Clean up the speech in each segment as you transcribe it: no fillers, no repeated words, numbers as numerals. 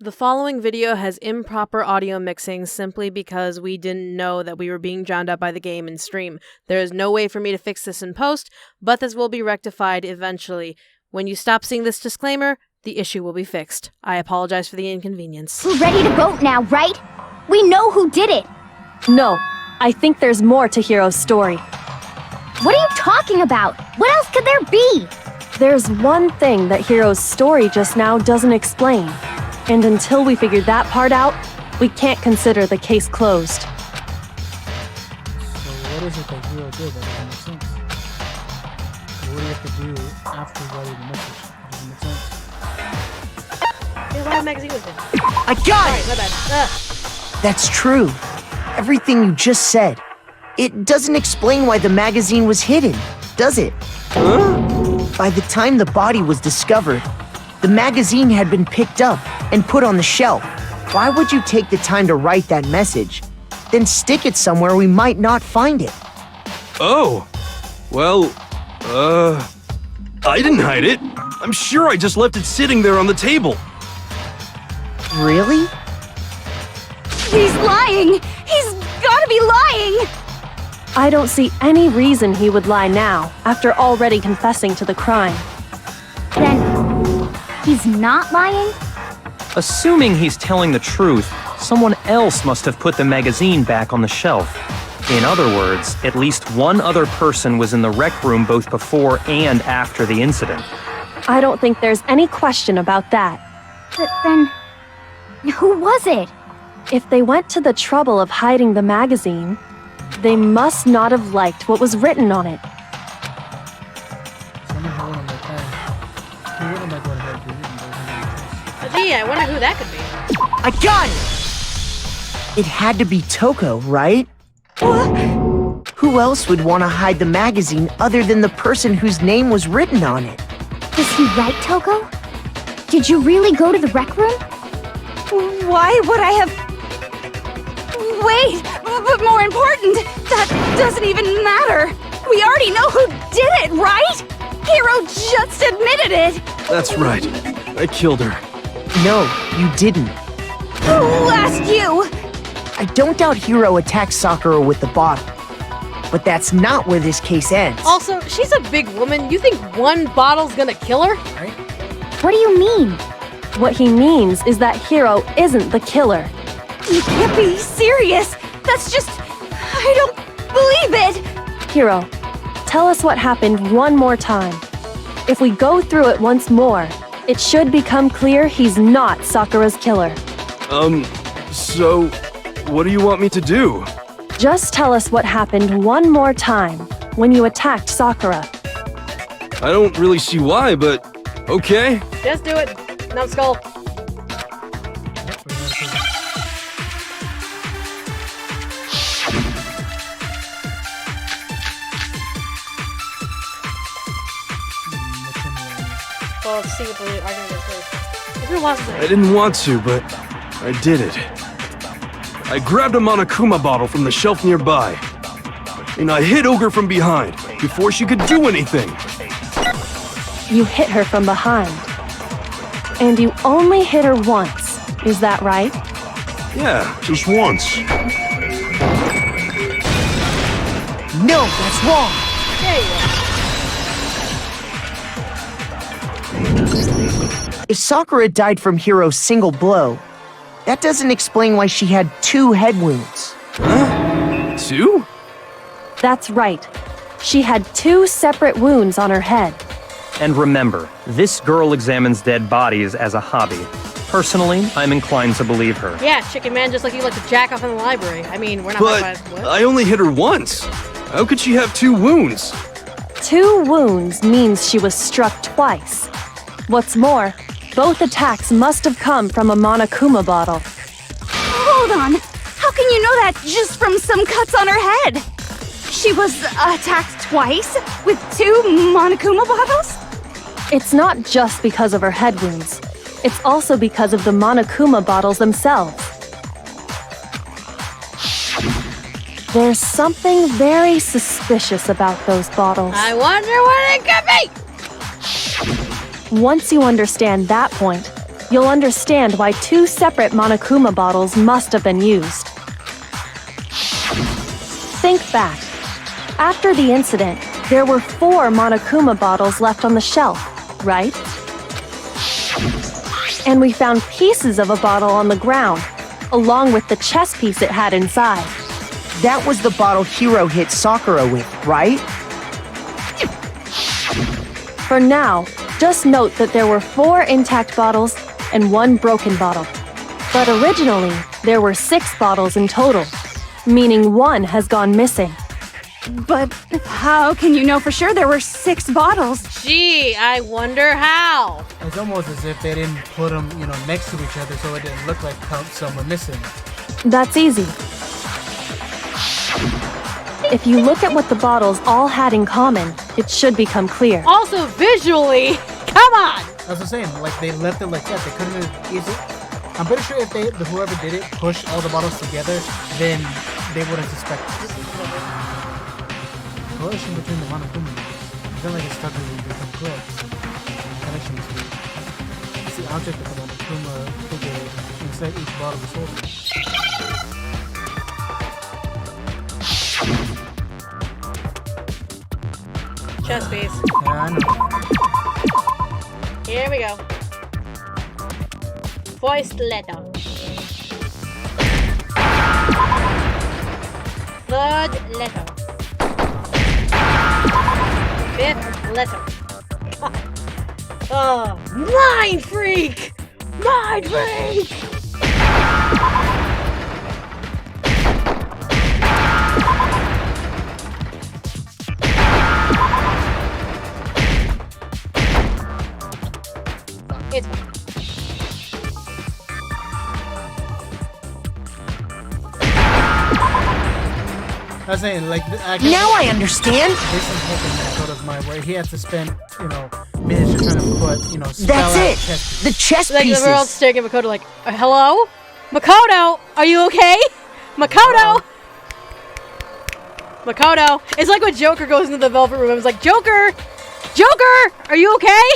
The following video has improper audio mixing simply because we didn't know that we were being drowned out by the game in stream. There is no way for me to fix this in post, but this will be rectified eventually. When you stop seeing this disclaimer, the issue will be fixed. I apologize for the inconvenience. We're ready to vote now, right? We know who did it! No, I think there's more to Hiro's story. What are you talking about? What else could there be? There's one thing that Hiro's story just now doesn't explain. And until we figure that part out, we can't consider the case closed. So what is it that Hiro did that doesn't make sense? What do you have to do after writing the message? It doesn't make sense. Yeah, Live Magazine was in. I got it! My bad. That's true. Everything you just said. It doesn't explain why the magazine was hidden, does it? Huh? By the time the body was discovered, the magazine had been picked up and put on the shelf. Why would you take the time to write that message, then stick it somewhere we might not find it? Oh, well, I didn't hide it. I'm sure I just left it sitting there on the table. Really? He's lying! He's gotta be lying! I don't see any reason he would lie now, after already confessing to the crime. Then, he's not lying? Assuming he's telling the truth, someone else must have put the magazine back on the shelf. In other words, at least one other person was in the rec room both before and after the incident. I don't think there's any question about that. But then, who was it? If they went to the trouble of hiding the magazine, they must not have liked what was written on it. Gee, I wonder who that could be. I got it! It had to be Toko, right? What? Who else would want to hide the magazine other than the person whose name was written on it? Is he right, Toko? Did you really go to the rec room? Why would I have... Wait, but more important, that doesn't even matter. We already know who did it, right? Hiro just admitted it. That's right. I killed her. No, you didn't. Who asked you? I don't doubt Hiro attacked Sakura with the bottle. But that's not where this case ends. Also, she's a big woman. You think one bottle's gonna kill her? What do you mean? What he means is that Hiro isn't the killer. You can't be serious. That's just... I don't believe it. Hiro, tell us what happened one more time. If we go through it once more, it should become clear he's not Sakura's killer. So, what do you want me to do? Just tell us what happened one more time when you attacked Sakura. I don't really see why, but okay. Just do it. Numbskull. Well, let's see what the argument is first. It's been a while since I didn't want to, but I did it. I grabbed a Monokuma bottle from the shelf nearby, and I hit Ogre from behind before she could do anything. You hit her from behind. And you only hit her once, is that right? Yeah, just once. No, that's wrong! There you go. If Sakura died from Hiro's single blow, that doesn't explain why she had 2 head wounds. Huh? 2? That's right. She had 2 separate wounds on her head. And remember, this girl examines dead bodies as a hobby. Personally, I'm inclined to believe her. Yeah, chicken man, just like you like to jack off in the library. I mean, we're not But what? I only hit her once. How could she have 2 wounds? 2 wounds means she was struck twice. What's more, both attacks must have come from a Monokuma bottle. Hold on. How can you know that just from some cuts on her head? She was attacked twice with 2 Monokuma bottles? It's not just because of her head wounds. It's also because of the Monokuma bottles themselves. There's something very suspicious about those bottles. I wonder what it could be! Once you understand that point, you'll understand why 2 separate Monokuma bottles must have been used. Think back. After the incident, there were 4 Monokuma bottles left on the shelf, right? And we found pieces of a bottle on the ground, along with the chess piece it had inside. That was the bottle Hiro hit Sakura with, right? For now, just note that there were 4 intact bottles and 1 broken bottle. But originally, there were 6 bottles in total, meaning 1 has gone missing. But how can you know for sure there were 6 bottles? Gee, I wonder how. It's almost as if they didn't put them, next to each other so it didn't look like some were missing. That's easy. If you look at what the bottles all had in common, it should become clear. Also, visually, come on. That's what I'm saying. Like, they left it like that. They couldn't have easily... I'm pretty sure if whoever did it pushed all the bottles together, then they wouldn't suspect it. Correlation between the Monokuma. I feel like it's starting to become clear. Connection is weird. It's the object of the Monokuma figure inside each bottle is holding. Chess piece. Yeah, I know. Here we go. First letter. Third letter. 5th letter. Oh, mind freak! Mind freak! It's fine. I was saying, like, Now I understand. This is hoping Makoto's mind where he had to spend, minutes trying to put, spell That's out it. chess The chess Like pieces. the world staring at Makoto like, hello? Makoto, are you okay? Makoto! Makoto. It's like when Joker goes into the Velvet Room and it's like, Joker! Joker! Are you okay?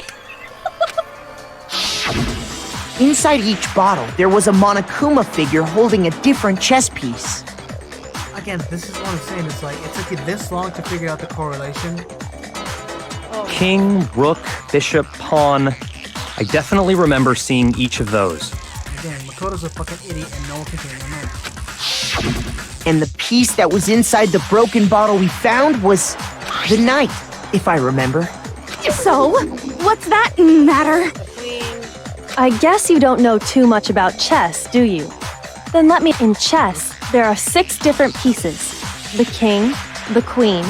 Inside each bottle, there was a Monokuma figure holding a different chess piece. Again, this is what I'm saying. It's like, it took you this long to figure out the correlation. King, rook, bishop, pawn. I definitely remember seeing each of those. Again, Makoto's a fucking idiot and no one can change my mind. And the piece that was inside the broken bottle we found was the knight, if I remember. So, what's that matter? I guess you don't know too much about chess, do you? Then let me... In chess, there are 6 different pieces. The king, the queen,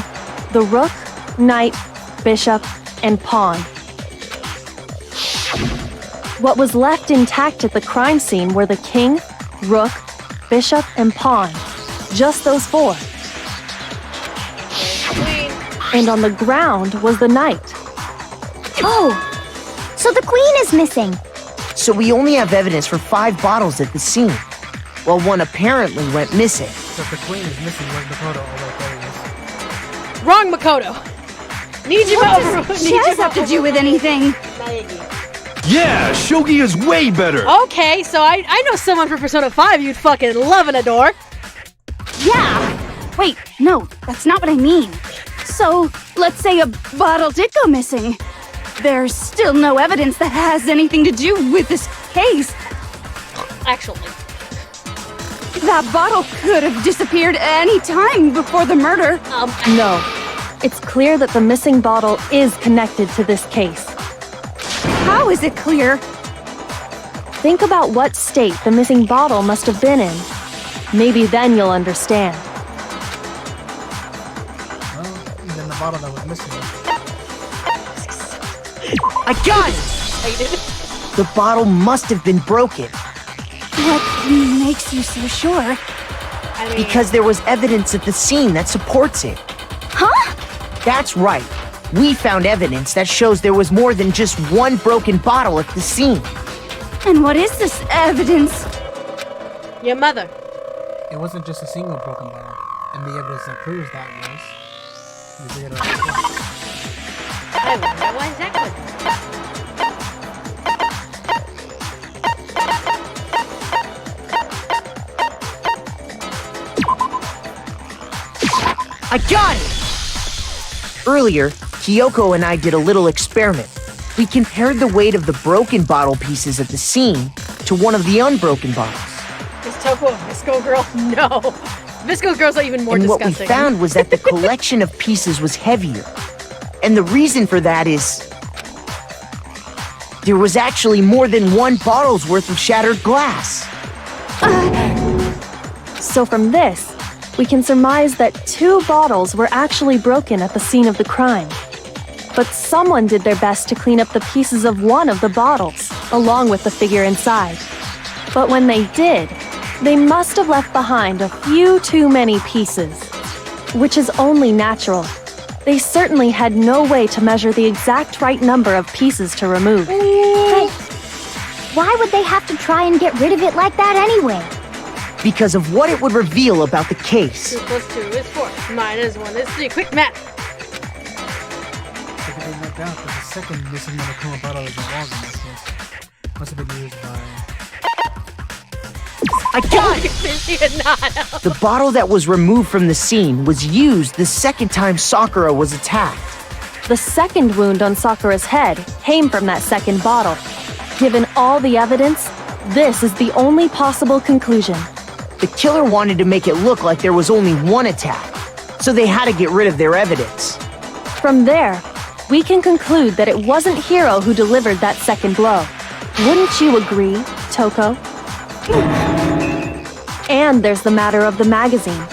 the rook, knight, bishop, and pawn. What was left intact at the crime scene were the king, rook, bishop, and pawn. Just those 4. And on the ground was the knight. Oh, so the queen is missing. So we only have evidence for 5 bottles at the scene. Well, one apparently went missing. So if the queen is missing, where's Makoto? Oh, wait, there he is. Wrong, Makoto. Need you What over. does chess have to do with anything? Yeah, shogi is way better. Okay, so I know someone for Persona 5 you'd fucking love and adore. Yeah. Wait, no, that's not what I mean. So, let's say a bottle did go missing. There's still no evidence that has anything to do with this case. Actually. That bottle could have disappeared any time before the murder. No. It's clear that the missing bottle is connected to this case. How is it clear? Think about what state the missing bottle must have been in. Maybe then you'll understand. Well, then the bottle that was missing. I got it! The bottle must have been broken. What makes you so sure? Because there was evidence at the scene that supports it. Huh? That's right. We found evidence that shows there was more than just one broken bottle at the scene. And what is this evidence? Your mother. It wasn't just a single broken bottle. And the evidence that proves that was... We figured it out. I wonder why that was. I got it! Earlier, Kyoko and I did a little experiment. We compared the weight of the broken bottle pieces at the scene to one of the unbroken bottles. Is Toko a Visco girl? No. Visco girls are even more disgusting. And what we found was that the collection of pieces was heavier. And the reason for that is... there was actually more than one bottle's worth of shattered glass. So from this, we can surmise that 2 bottles were actually broken at the scene of the crime. But someone did their best to clean up the pieces of one of the bottles, along with the figure inside. But when they did, they must have left behind a few too many pieces, which is only natural. They certainly had no way to measure the exact right number of pieces to remove. But why would they have to try and get rid of it like that anyway? Because of what it would reveal about the case. 2 + 2 is 4. Minus 1 is 3. Quick math. If they met down, the second missing Monokuma bottle is involved in this case. Must have been used by... I got it! The bottle that was removed from the scene was used the second time Sakura was attacked. The second wound on Sakura's head came from that second bottle. Given all the evidence, this is the only possible conclusion. The killer wanted to make it look like there was only one attack, so they had to get rid of their evidence. From there, we can conclude that it wasn't Hiro who delivered that second blow. Wouldn't you agree, Toko? And there's the matter of the magazine.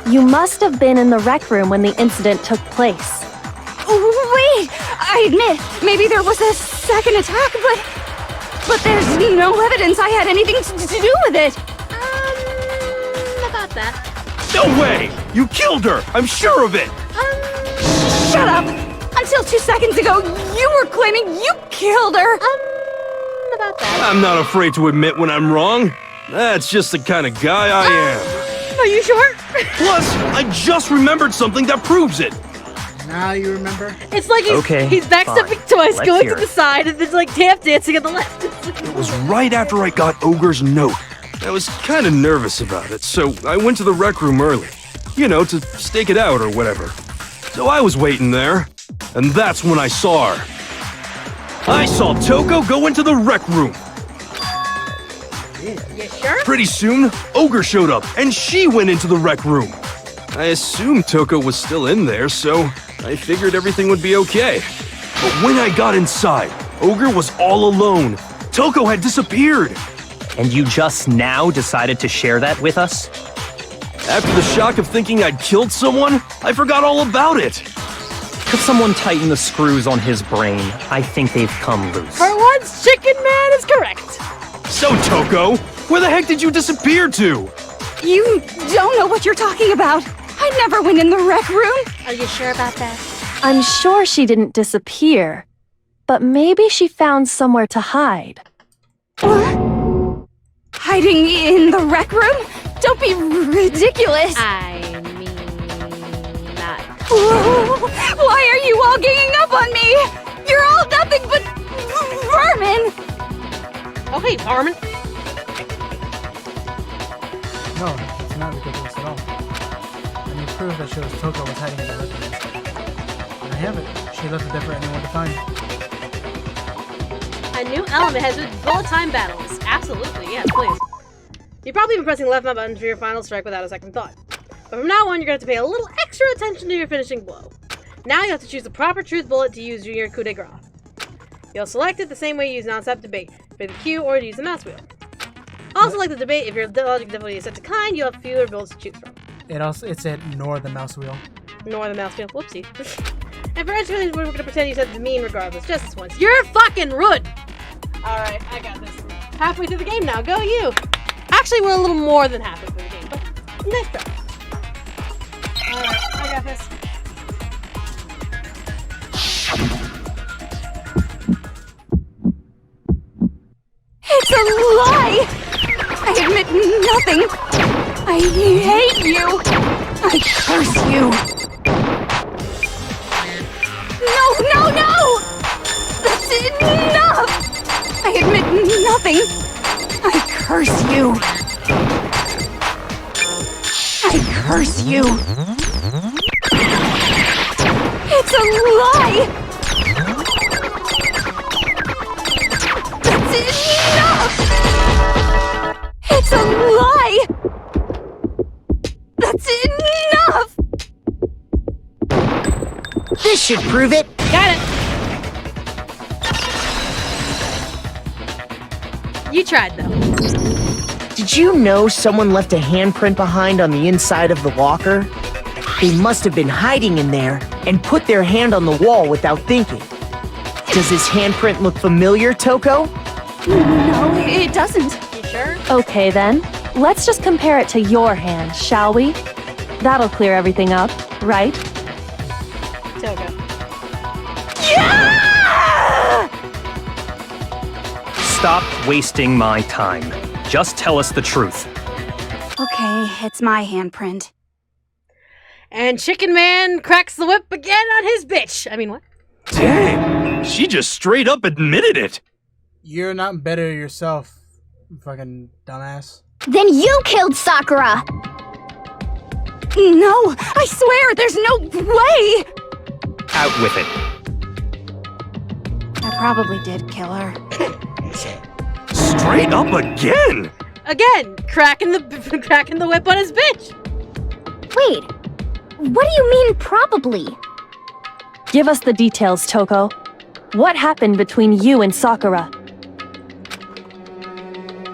You must have been in the rec room when the incident took place. Wait! I admit, maybe there was a second attack, but there's no evidence I had anything to do with it. About that. No way! You killed her! I'm sure of it! Shut up! Until 2 seconds ago, you were claiming you killed her! About that. I'm not afraid to admit when I'm wrong. That's just the kind of guy I am. Are you sure? Plus, I just remembered something that proves it. Now you remember? It's like he's backstepping twice, Let's going hear to the it. side, and there's like tap dancing on the left. It was right after I got Ogre's note. I was kind of nervous about it, so I went to the rec room early. You know, to stake it out or whatever. So I was waiting there, and that's when I saw her. I saw Toko go into the rec room. You sure? Pretty soon, Ogre showed up, and she went into the rec room. I assumed Toko was still in there, so I figured everything would be okay. But when I got inside, Ogre was all alone. Toko had disappeared. And you just now decided to share that with us? After the shock of thinking I'd killed someone, I forgot all about it. Could someone tighten the screws on his brain? I think they've come loose. For once, Chicken Man is correct. So, Toko, where the heck did you disappear to? You don't know what you're talking about. I never went in the rec room. Are you sure about that? I'm sure she didn't disappear, but maybe she found somewhere to hide. Hiding in the rec room? Don't be ridiculous. I mean, not. Whoa, why are you all ganging up on me? You're all nothing but vermin. Okay, Armin. No, it's not ridiculous at all. I mean, proof that shows Toko was hiding in the rec room. And I have it. She left it there for anyone to find. A new element has been bullet time battles. Absolutely, yes, please. You've probably been pressing the left button for your final strike without a second thought. But from now on, you're going to have to pay a little extra attention to your finishing blow. Now you have to choose the proper truth bullet to use your coup de grace. You'll select it the same way you use non-stop debate, for the Q or to use the mouse wheel. Also, like the debate, if your logic difficulty is set to kind, you'll have fewer bullets to choose from. It said nor the mouse wheel. Nor the mouse wheel. Whoopsie. And for education, we're going to pretend you said the mean regardless, just this once. You're fucking rude! Alright, I got this. Halfway through the game now, go you! Actually, we're a little more than halfway through the game, but nice try. Alright, I got this. It's a lie! I admit nothing. I hate you. I curse you. No! That's enough! I admit nothing. I curse you. I curse you. a lie! That's enough! It's a lie! That's enough! This should prove it. Got it. You tried, though. Did you know someone left a handprint behind on the inside of the locker? They must have been hiding in there and put their hand on the wall without thinking. Does this handprint look familiar, Toko? No, it doesn't. You sure? Okay then, let's just compare it to your hand, shall we? That'll clear everything up, right? Toga. Yeah! Stop wasting my time. Just tell us the truth. Okay, it's my handprint. And Chicken Man cracks the whip again on his bitch. I mean, what? Dang, she just straight up admitted it. You're not better yourself, fucking dumbass. Then you killed Sakura! No, I swear, there's no way! Out with it. I probably did kill her. Straight up again. Again, cracking the whip on his bitch. Wait, what do you mean probably? Give us the details, Toko. What happened between you and Sakura?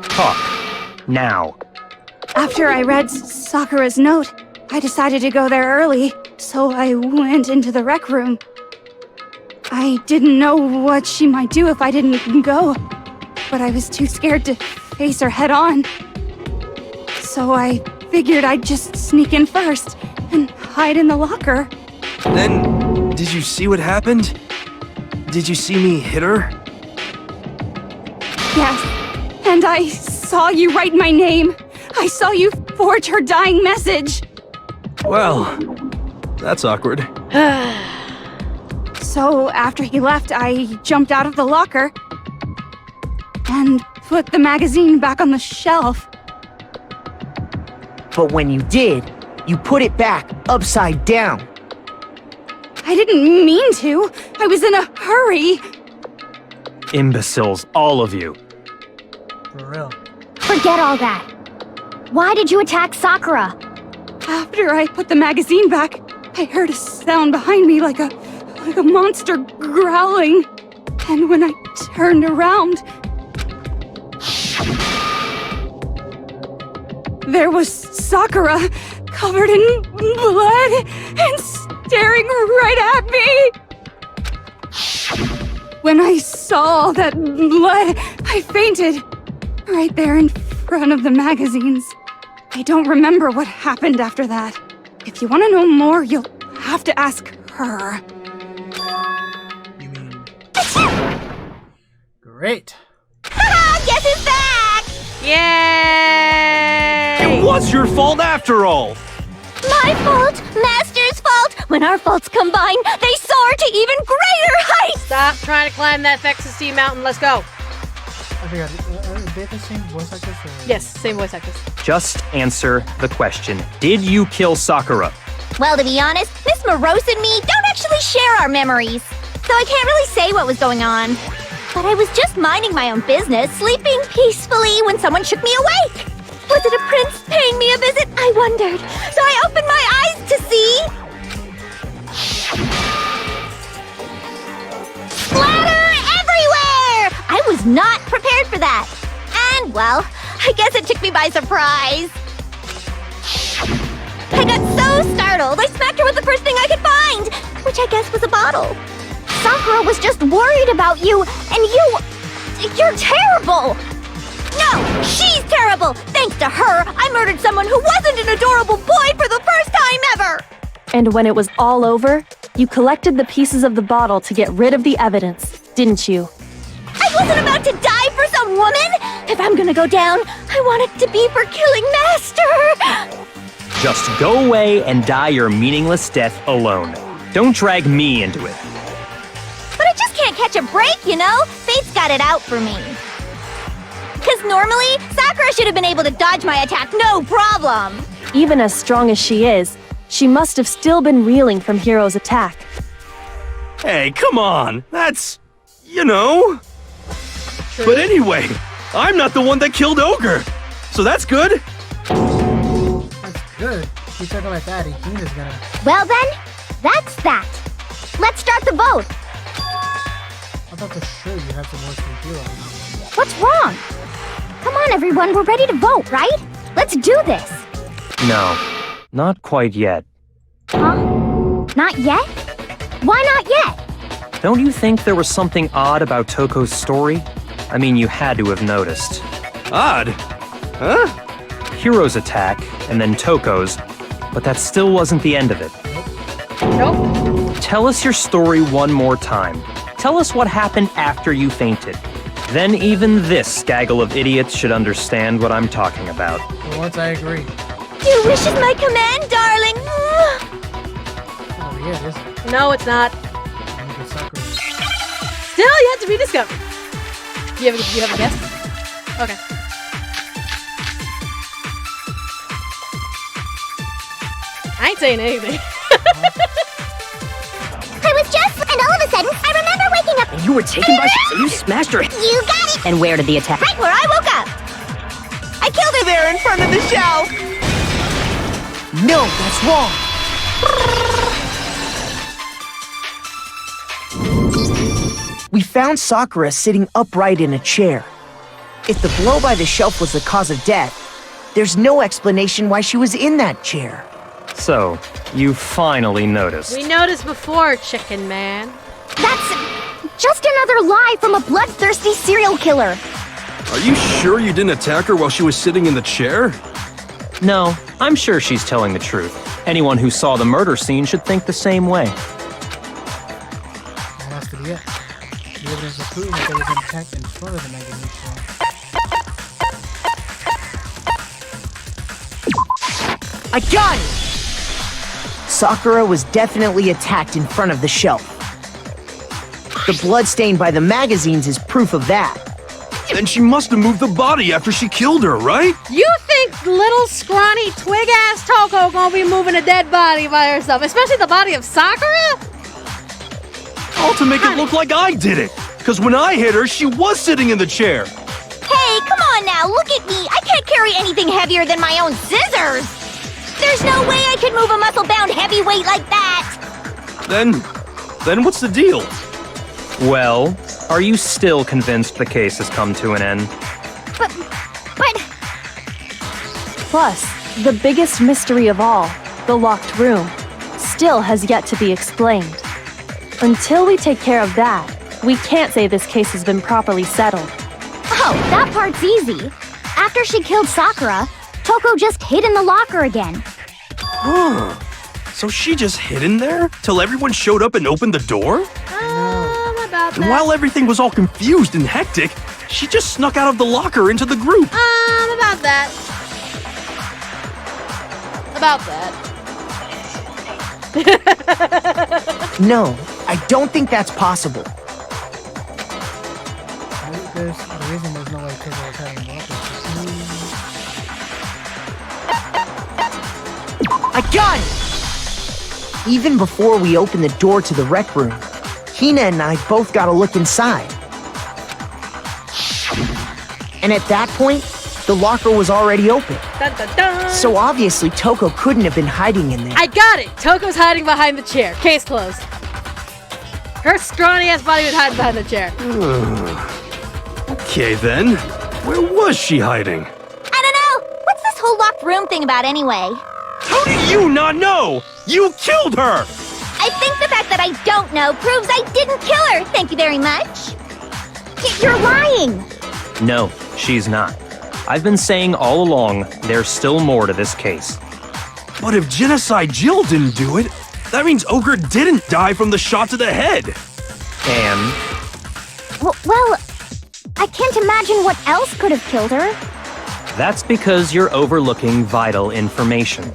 Talk. Now. After I read Sakura's note, I decided to go there early, so I went into the rec room. I didn't know what she might do if I didn't go, but I was too scared to face her head on. So I figured I'd just sneak in first and hide in the locker. Then, did you see what happened? Did you see me hit her? Yes, and I saw you write my name. I saw you forge her dying message. Well, that's awkward. So after he left, I jumped out of the locker and put the magazine back on the shelf. But when you did, you put it back upside down. I didn't mean to. I was in a hurry. Imbeciles, all of you. For real. Forget all that. Why did you attack Sakura? After I put the magazine back, I heard a sound behind me like a monster growling. And when I turned around, there was Sakura, covered in blood and staring right at me. When I saw all that blood, I fainted right there in front of the magazines. I don't remember what happened after that. If you want to know more, you'll have to ask her. You mean... Great. Guess who's back? Yay! It was your fault after all. My fault, Master's fault. When our faults combine, they soar to even greater heights. Stop trying to climb that Vexity mountain. Let's go. I forgot. Are they the same voice actors? Or... Yes, same voice actors. Just answer the question. Did you kill Sakura? Well, to be honest, Miss Morose and me don't actually share our memories, so I can't really say what was going on. But I was just minding my own business, sleeping peacefully when someone shook me awake. Was it a prince paying me a visit? I wondered. So I opened my eyes to see... splatter everywhere! I was not prepared for that. And, well, I guess it took me by surprise. I got so startled, I smacked her with the first thing I could find, which I guess was a bottle. Sakura was just worried about you, and you're terrible! No, she's terrible! Thanks to her, I murdered someone who wasn't an adorable boy for the first time ever! And when it was all over, you collected the pieces of the bottle to get rid of the evidence, didn't you? I wasn't about to die for some woman! If I'm gonna go down, I want it to be for killing Master! Just go away and die your meaningless death alone. Don't drag me into it. But I just can't catch a break, you know? Fate's got it out for me. Because normally, Sakura should have been able to dodge my attack no problem! Even as strong as she is, she must have still been reeling from Hiro's attack. Hey, come on. That's, you know. But anyway, I'm not the one that killed Ogre. So that's good. That's good. Keep talking like that, and Hina's gonna... Well then, that's that. Let's start the vote. I thought for sure you had some words to do on. What's wrong? Come on, everyone. We're ready to vote, right? Let's do this. No, not quite yet. Huh? Not yet? Why not yet? Don't you think there was something odd about Toko's story? I mean, you had to have noticed. Odd? Huh? Hiro's attack, and then Toko's, but that still wasn't the end of it. Nope. Tell us your story one more time. Tell us what happened after you fainted. Then even this gaggle of idiots should understand what I'm talking about. For once, I agree. Your wish is my command, darling. Oh, yeah, it is. No, it's not. I'm gonna get Sakura. Still yet to be discovered. Do you have a guess? Okay. I ain't saying anything. I was just, and all of a sudden, I remember waking up. And you were taken by so you smashed her. You got it. And where did the attack? Right where I woke up. I killed her there in front of the shelf. No, that's wrong. We found Sakura sitting upright in a chair. If the blow by the shelf was the cause of death, there's no explanation why she was in that chair. So, you finally noticed. We noticed before, Chicken Man. That's just another lie from a bloodthirsty serial killer. Are you sure you didn't attack her while she was sitting in the chair? No, I'm sure she's telling the truth. Anyone who saw the murder scene should think the same way. That has to be it. The evidence will prove that there was an attack in front of the magazine shelf. I got it! Sakura was definitely attacked in front of the shelf. The blood stain by the magazines is proof of that. Then she must have moved the body after she killed her, right? You think little scrawny twig-ass Toko gonna be moving a dead body by herself, especially the body of Sakura? All to make it look like I did it. Because when I hit her, she was sitting in the chair. Hey, come on now, look at me. I can't carry anything heavier than my own scissors. There's no way I could move a muscle-bound heavyweight like that. Then what's the deal? Well, are you still convinced the case has come to an end? But... Plus, the biggest mystery of all, the locked room, still has yet to be explained. Until we take care of that, we can't say this case has been properly settled. Oh, that part's easy. After she killed Sakura, Toko just hid in the locker again. Huh. So she just hid in there till everyone showed up and opened the door? About And that. while everything was all confused and hectic, she just snuck out of the locker into the group. About that. About that. No, I don't think that's possible. There's the reason there's no way Toko was having I got it! Even before we opened the door to the rec room, Hina and I both got a look inside. And at that point, the locker was already open. Dun, dun, dun. So obviously Toko couldn't have been hiding in there. I got it! Toko's hiding behind the chair. Case closed. Her scrawny-ass body was hiding behind the chair. Okay then, where was she hiding? I don't know. What's this whole locked room thing about anyway? How do you not know? You killed her! I think the fact that I don't know proves I didn't kill her. Thank you very much. You're lying. No, she's not. I've been saying all along, there's still more to this case. But if Genocide Jill didn't do it, that means Ogre didn't die from the shot to the head. And Well, I can't imagine what else could have killed her. that's because you're overlooking vital information.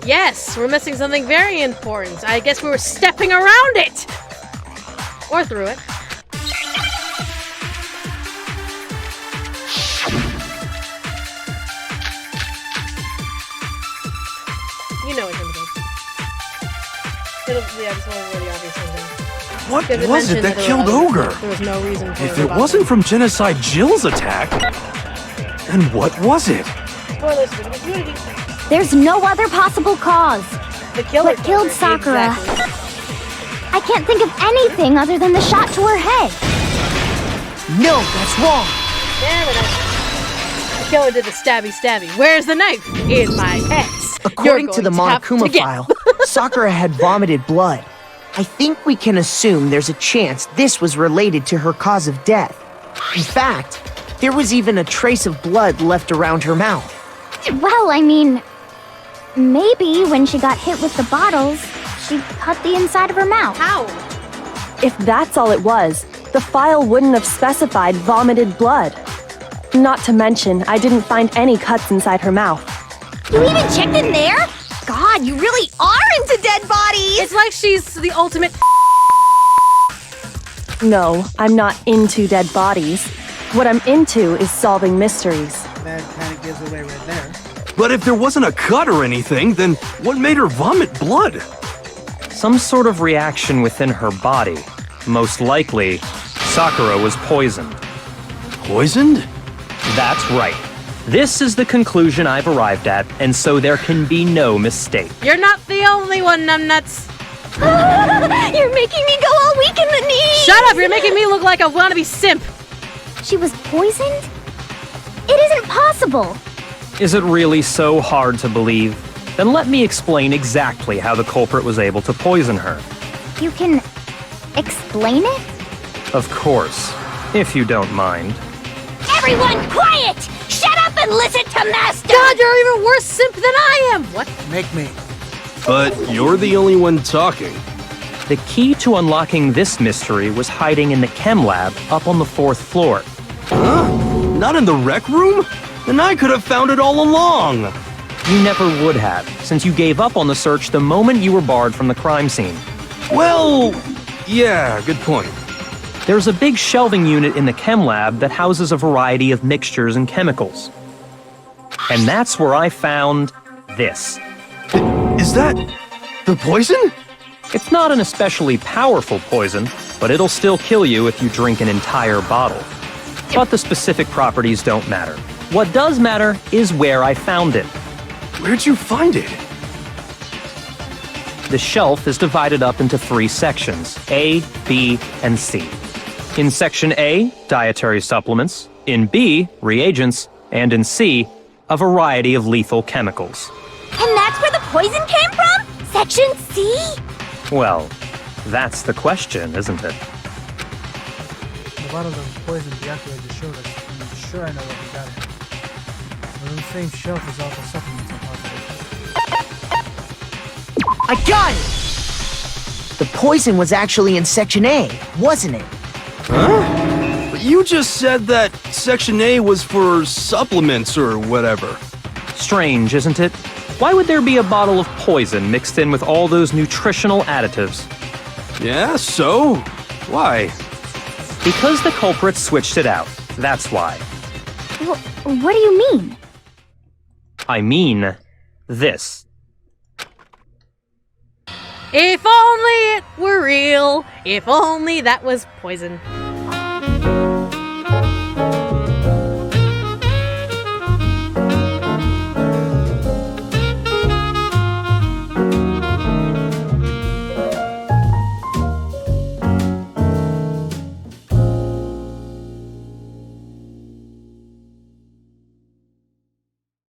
Yes, we're missing something very important. I guess we were stepping around it! Or through it. You know what I'm this one was really obvious thing. What Because was it mentioned that there killed were other- Ogre? There was no reason for If the it bottom. wasn't from Genocide Jill's attack, then what was it? Spoilers for the community. There's no other possible cause. The killer What killed Sakura? Exactly. I can't think of anything other than the shot to her head. No, that's wrong. Damn it. The killer did the stabby. Where's the knife? In my pants. According to the have Monokuma to get- file, Sakura had vomited blood. I think we can assume there's a chance this was related to her cause of death. In fact, there was even a trace of blood left around her mouth. Well, I mean, maybe when she got hit with the bottles, she cut the inside of her mouth. How? If that's all it was, the file wouldn't have specified vomited blood. Not to mention, I didn't find any cuts inside her mouth. You even checked in there? God, you really are into dead bodies! It's like she's the ultimate. No, I'm not into dead bodies. What I'm into is solving mysteries. That kind of gives away right there. But if there wasn't a cut or anything, then what made her vomit blood? Some sort of reaction within her body. Most likely, Sakura was poisoned. Poisoned? That's right. This is the conclusion I've arrived at, and so there can be no mistake. You're not the only one, numbnuts. You're making me go all weak in the knees! Shut up! You're making me look like a wannabe simp. She was poisoned? It isn't possible. Is it really so hard to believe? Then let me explain exactly how the culprit was able to poison her. You can explain it? Of course, if you don't mind. Everyone, quiet! Shut up and listen to Master! God, you're even worse simp than I am. What? Make me. But you're the only one talking. The key to unlocking this mystery was hiding in the chem lab up on the 4th floor. Huh? Not in the rec room? Then I could have found it all along. You never would have, since you gave up on the search the moment you were barred from the crime scene. Well, yeah, good point. There's a big shelving unit in the chem lab that houses a variety of mixtures and chemicals. And that's where I found this. Is that the poison? It's not an especially powerful poison, but it'll still kill you if you drink an entire bottle. But the specific properties don't matter. What does matter is where I found it. Where'd you find it? The shelf is divided up into 3 sections, A, B, and C. In Section A, dietary supplements. In B, reagents. And in C, a variety of lethal chemicals. And that's where the poison came from? Section C? Well, that's the question, isn't it? The bottle of poison Byakuya just showed us. I'm sure I know where we got it. But on the same shelf is all the supplements are possible. I got it! The poison was actually in Section A, wasn't it? Huh? But you just said that Section A was for supplements or whatever. Strange, isn't it? Why would there be a bottle of poison mixed in with all those nutritional additives? Yeah, so? Why? Because the culprit switched it out. That's why. What do you mean? I mean, this. If only it were real. If only that was poison.